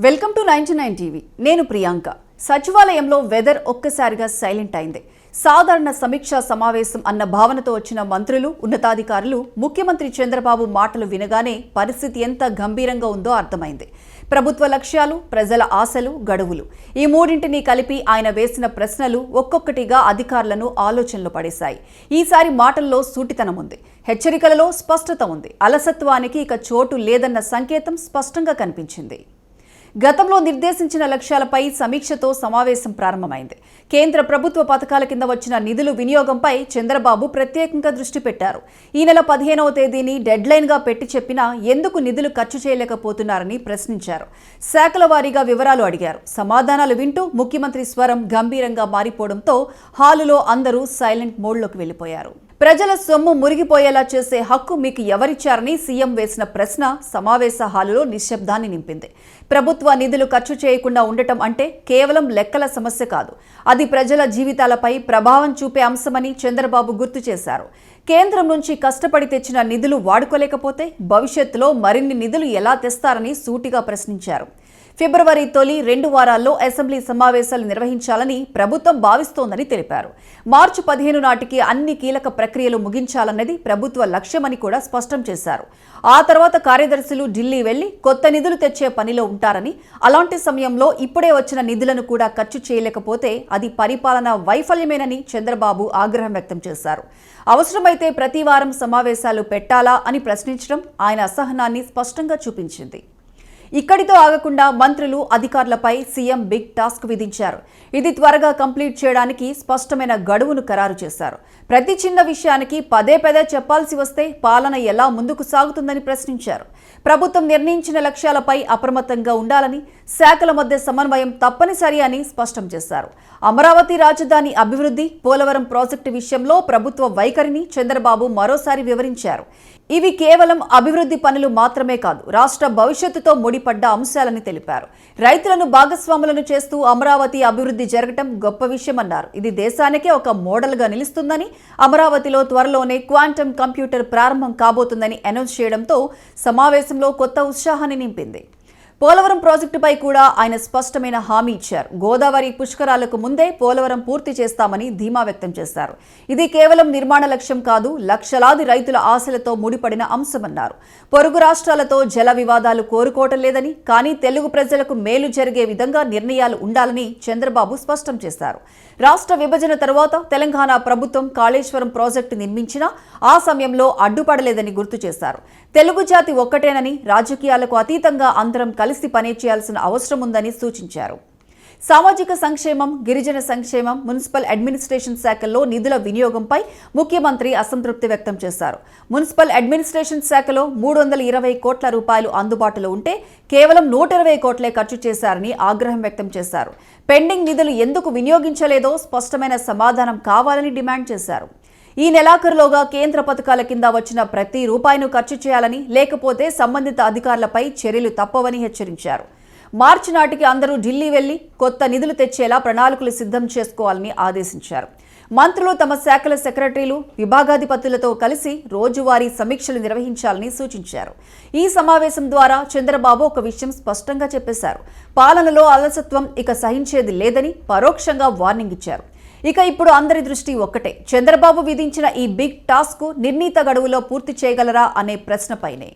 Welcome to 99 TV. నేను ప్రియాంక. సచివాలయంలో weather ఒక్కసారిగా సైలెంట్ అయింది. సాధారణ సమీక్షా సమావేశం అన్న భావనతో వచ్చిన మంత్రులు, ఉన్నతాధికారులు ముఖ్యమంత్రి చంద్రబాబు మాటలు వినగానే పరిస్థితి ఎంత గంభీరంగా ఉందో అర్థమైంది. ప్రభుత్వ లక్ష్యాలు, ప్రజల ఆశలు, గడువులు ఈ మూడింటిని కలిపి ఆయన వేసిన ప్రశ్నలు ఒక్కొక్కటిగా అధికారులను ఆలోచనలో పడేశాయి. ఈసారి మాటల్లో సూటితనం ఉంది, హెచ్చరికలలో స్పష్టత ఉంది. అలసత్వానికి ఇక చోటు లేదన్న సంకేతం స్పష్టంగా కనిపించింది. గతంలో నిర్దేశించిన లక్ష్యాలపై సమీక్షతో సమావేశం ప్రారంభమైంది. కేంద్ర ప్రభుత్వ పథకాల కింద వచ్చిన నిధుల వినియోగంపై చంద్రబాబు ప్రత్యేకంగా దృష్టి పెట్టారు. ఈ నెల 15వ తేదీని డెడ్లైన్గా పెట్టి చెప్పినా ఎందుకు నిధులు ఖర్చు చేయలేకపోతున్నారని ప్రశ్నించారు. శాఖల వారీగా వివరాలు అడిగారు. సమాధానాలు వింటూ ముఖ్యమంత్రి స్వరం గంభీరంగా మారిపోవడంతో హాలులో అందరూ సైలెంట్ మోడ్లోకి వెళ్లిపోయారు. ప్రజల సొమ్ము మురిగిపోయేలా చేసే హక్కు మీకు ఎవరిచ్చారని సీఎం వేసిన ప్రశ్న సమావేశ హాలులో నిశ్శబ్దాన్ని నింపింది. ప్రభుత్వ నిధులు ఖర్చు చేయకుండా ఉండటం అంటే కేవలం లెక్కల సమస్య కాదు, అది ప్రజల జీవితాలపై ప్రభావం చూపే అంశమని చంద్రబాబు గుర్తు చేశారు. కేంద్రం నుంచి కష్టపడి తెచ్చిన నిధులు వాడుకోలేకపోతే భవిష్యత్తులో మరిన్ని నిధులు ఎలా తెస్తారని సూటిగా ప్రశ్నించారు. ఫిబ్రవరి తొలి 2 వారాల్లో అసెంబ్లీ సమావేశాలు నిర్వహించాలని ప్రభుత్వం భావిస్తోందని తెలిపారు. మార్చి 15 నాటికి అన్ని కీలక ప్రక్రియలు ముగించాలన్నది ప్రభుత్వ లక్ష్యమని కూడా స్పష్టం చేశారు. ఆ తర్వాత కార్యదర్శులు ఢిల్లీ వెళ్లి కొత్త నిధులు తెచ్చే పనిలో ఉంటారని, అలాంటి సమయంలో ఇప్పుడే వచ్చిన నిధులను కూడా ఖర్చు చేయలేకపోతే అది పరిపాలనా వైఫల్యమేనని చంద్రబాబు ఆగ్రహం వ్యక్తం చేశారు. అవసరమైతే ప్రతి వారం సమావేశాలు పెట్టాలా అని ప్రశ్నించడం ఆయన అసహనాన్ని స్పష్టంగా చూపించింది. ఇక్కడితో ఆగకుండా మంత్రులు, అధికారులపై సీఎం బిగ్ టాస్క్ విధించారు. ఇది త్వరగా కంప్లీట్ చేయడానికి స్పష్టమైన గడువును ఖరారు చేశారు. ప్రతి చిన్న విషయానికి పదే చెప్పాల్సి వస్తే పాలన ఎలా ముందుకు సాగుతుందని ప్రశ్నించారు. ప్రభుత్వం నిర్ణయించిన లక్ష్యాలపై అప్రమత్తంగా ఉండాలని, శాఖల మధ్య సమన్వయం తప్పనిసరి అని స్పష్టం చేశారు. అమరావతి రాజధాని అభివృద్ధి, పోలవరం ప్రాజెక్టు విషయంలో ప్రభుత్వ వైఖరిని చంద్రబాబు మరోసారి వివరించారు. ఇవి కేవలం అభివృద్ధి పనులు మాత్రమే కాదు, రాష్ట్ర భవిష్యత్తుతో ముడిపడ్డ అంశాలని తెలిపారు. రైతులను భాగస్వాములను చేస్తూ అమరావతి అభివృద్ధి జరగటం గొప్ప విషయమన్నారు. ఇది దేశానికే ఒక మోడల్గా నిలుస్తుందని, అమరావతిలో త్వరలోనే క్వాంటమ్ కంప్యూటర్ ప్రారంభం కాబోతుందని అనౌన్స్ చేయడంతో సమావేశంలో కొత్త ఉత్సాహాన్ని నింపింది. పోలవరం ప్రాజెక్టుపై కూడా ఆయన స్పష్టమైన హామీ ఇచ్చారు. గోదావరి పుష్కరాలకు ముందే పోలవరం పూర్తి చేస్తామని ధీమా వ్యక్తం చేశారు. ఇది కేవలం నిర్మాణ లక్ష్యం కాదు, లక్షలాది రైతుల ఆశలతో ముడిపడిన అంశమన్నారు. పొరుగు రాష్ట్రాలతో జల వివాదాలు కోరుకోవటం లేదని, కానీ తెలుగు ప్రజలకు మేలు జరిగే విధంగా నిర్ణయాలు ఉండాలని చంద్రబాబు స్పష్టం చేశారు. రాష్ట్ర విభజన తర్వాత తెలంగాణ ప్రభుత్వం కాళేశ్వరం ప్రాజెక్టు నిర్మించినా ఆ సమయంలో అడ్డుపడలేదని గుర్తు చేశారు. తెలుగు జాతి ఒక్కటేనని, రాజకీయాలకు అతీతంగా అందరం కలిసి పని చేయాల్సిన అవసరం ఉందని సూచించారు. సామాజిక సంక్షేమం, గిరిజన సంక్షేమం, మున్సిపల్ అడ్మినిస్ట్రేషన్ శాఖల్లో నిధుల వినియోగంపై ముఖ్యమంత్రి అసంతృప్తి వ్యక్తం చేశారు. మున్సిపల్ అడ్మినిస్ట్రేషన్ శాఖలో 320 కోట్ల రూపాయలు అందుబాటులో ఉంటే కేవలం 120 కోట్లే ఖర్చు చేశారని ఆగ్రహం వ్యక్తం చేశారు. పెండింగ్ నిధులు ఎందుకు వినియోగించలేదో స్పష్టమైన సమాధానం కావాలని డిమాండ్ చేశారు. ఈ నెలాఖరులోగా కేంద్ర పథకాల కింద వచ్చిన ప్రతి రూపాయిను ఖర్చు చేయాలని, లేకపోతే సంబంధిత అధికారులపై చర్యలు తప్పవని హెచ్చరించారు. మార్చి నాటికి అందరూ ఢిల్లీ వెళ్లి కొత్త నిధులు తెచ్చేలా ప్రణాళికలు సిద్ధం చేసుకోవాలని ఆదేశించారు. మంత్రులు తమ శాఖల సెక్రటరీలు, విభాగాధిపతులతో కలిసి రోజువారీ సమీక్షలు నిర్వహించాలని సూచించారు. ఈ సమావేశం ద్వారా చంద్రబాబు ఒక విషయం స్పష్టంగా చెప్పేశారు. పాలనలో అలసత్వం ఇక సహించేది లేదని పరోక్షంగా వార్నింగ్ ఇచ్చారు. ఇక ఇప్పుడు అందరి దృష్టి ఒక్కటే, చంద్రబాబు విధించిన ఈ బిగ్ టాస్క్ నిర్ణీత గడువులో పూర్తి చేయగలరా అనే ప్రశ్నపైనే.